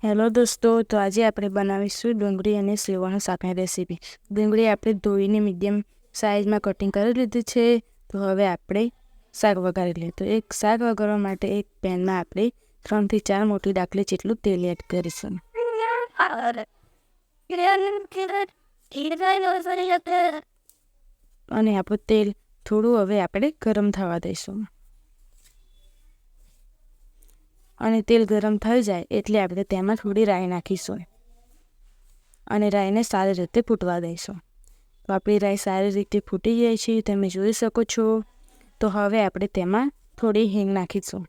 Hello દોસ્તો, તો આજે આપણે બનાવીશું ડુંગળી અને સેવાનું શાકની રેસીપી. ડુંગળી આપણે ધોઈને મીડિયમ સાઇઝમાં કટિંગ કરી લીધી છે. તો હવે આપણે શાક વઘારી લઈએ. તો એક શાક વઘારવા માટે એક પેનમાં આપણે 3 થી 4 મોટી ડાકલી જેટલું તેલ એડ કરીશું. અને આપણું તેલ થોડું હવે આપણે ગરમ થવા દઈશું. અને તેલ ગરમ થઈ જાય એટલે આપણે તેમાં થોડી રાઈ નાખીશું અને રાઈને સારી રીતે ફૂટવા દઈશું. તો આપણી રાઈ સારી રીતે ફૂટી જાય છે, તમે જોઈ શકો છો. તો હવે આપણે તેમાં થોડી હિંગ નાખીશું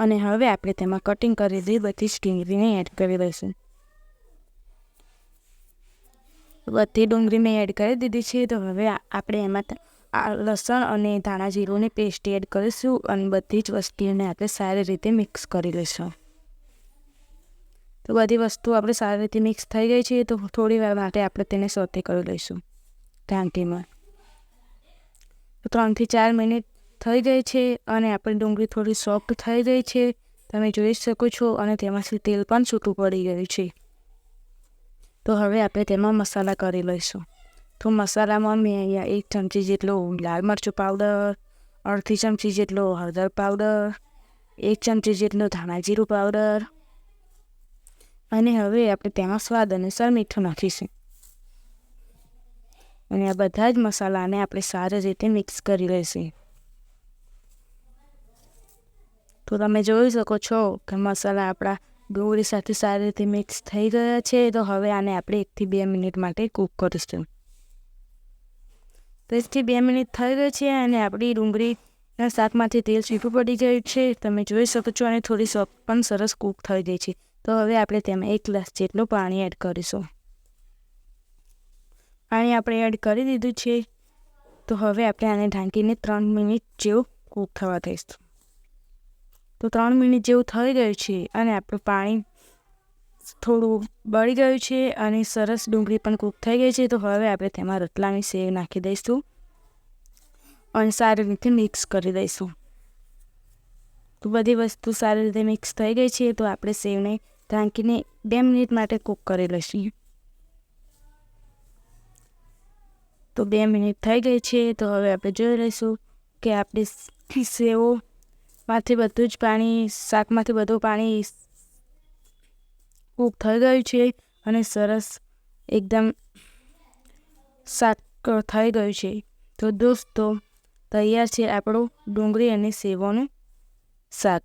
અને હવે આપણે તેમાં કટિંગ કરેલી બધી જ ડુંગળીને એડ કરી દઈશું. બધી ડુંગળી મેં એડ કરી દીધી છે. તો હવે આપણે એમાં લસણ અને ધાણા જીરુંની પેસ્ટ એડ કરીશું અને બધી જ વસ્તુઓને આપણે સારી રીતે મિક્સ કરી લઈશું. તો બધી વસ્તુ આપણે સારી રીતે મિક્સ થઈ ગઈ છે. તો થોડી વાર માટે આપણે તેને સોતે કરી લઈશું ઢાંકીમાં. તો 3 થી 4 મિનિટ થઈ ગઈ છે અને આપણી ડુંગળી થોડી સોફ્ટ થઈ ગઈ છે, તમે જોઈ શકો છો. અને તેમાંથી તેલ પણ છૂટું પડી ગયું છે. તો હવે આપણે તેમાં મસાલા કરી લઈશું. તો મસાલામાં મેં અહીંયા 1 ચમચી જેટલો લાલ મરચું પાવડર, અડધી ચમચી જેટલો હળદર પાવડર, 1 ચમચી જેટલો ધાણા જીરું પાવડર અને હવે આપણે તેમાં સ્વાદ અનુસાર મીઠું નાખીશું. અને આ બધા જ મસાલાને આપણે સારી રીતે મિક્સ કરી લઈશું. તો તમે જોઈ શકો છો કે મસાલા આપણા ડુંગળી સાથે સારી રીતે મિક્સ થઈ ગયા છે. તો હવે આને આપણે 1 થી 2 મિનિટ માટે કૂક કરીશું. તો 1 થી 2 મિનિટ થઈ ગઈ છે અને આપણી ડુંગળીના શાકમાંથી તેલ છૂટું પડી ગયું છે, તમે જોઈ શકો છો. અને થોડી સોફ્ટ પણ સરસ કૂક થઈ ગઈ છે. તો હવે આપણે તેમાં 1 ગ્લાસ જેટલું પાણી એડ કરીશું. પાણી આપણે એડ કરી દીધું છે. તો હવે આપણે આને ઢાંકીને 3 મિનિટ જેવું કૂક થવા દઈશું. તો 3 મિનિટ જેવું થઈ ગયું છે અને આપણું પાણી થોડું બળી ગયું છે અને સરસ ડુંગળી પણ કૂક થઈ ગઈ છે. તો હવે આપણે તેમાં રતલામી સેવ નાખી દઈશું અને સારી રીતે મિક્સ કરી દઈશું. તો બધી વસ્તુ સારી રીતે મિક્સ થઈ ગઈ છે. તો આપણે સેવને ઢાંકીને 2 મિનિટ માટે કૂક કરી લઈશું. તો 2 મિનિટ થઈ ગઈ છે. તો હવે આપણે જોઈ લઈશું કે આપણી સેવોમાંથી બધું જ પાણી, શાકમાંથી બધું પાણી કૂક થઈ ગયું છે અને સરસ એકદમ શાક થઈ ગયું છે. તો દોસ્તો, તૈયાર છે આપણું ડુંગળી અને સેવોનું શાક.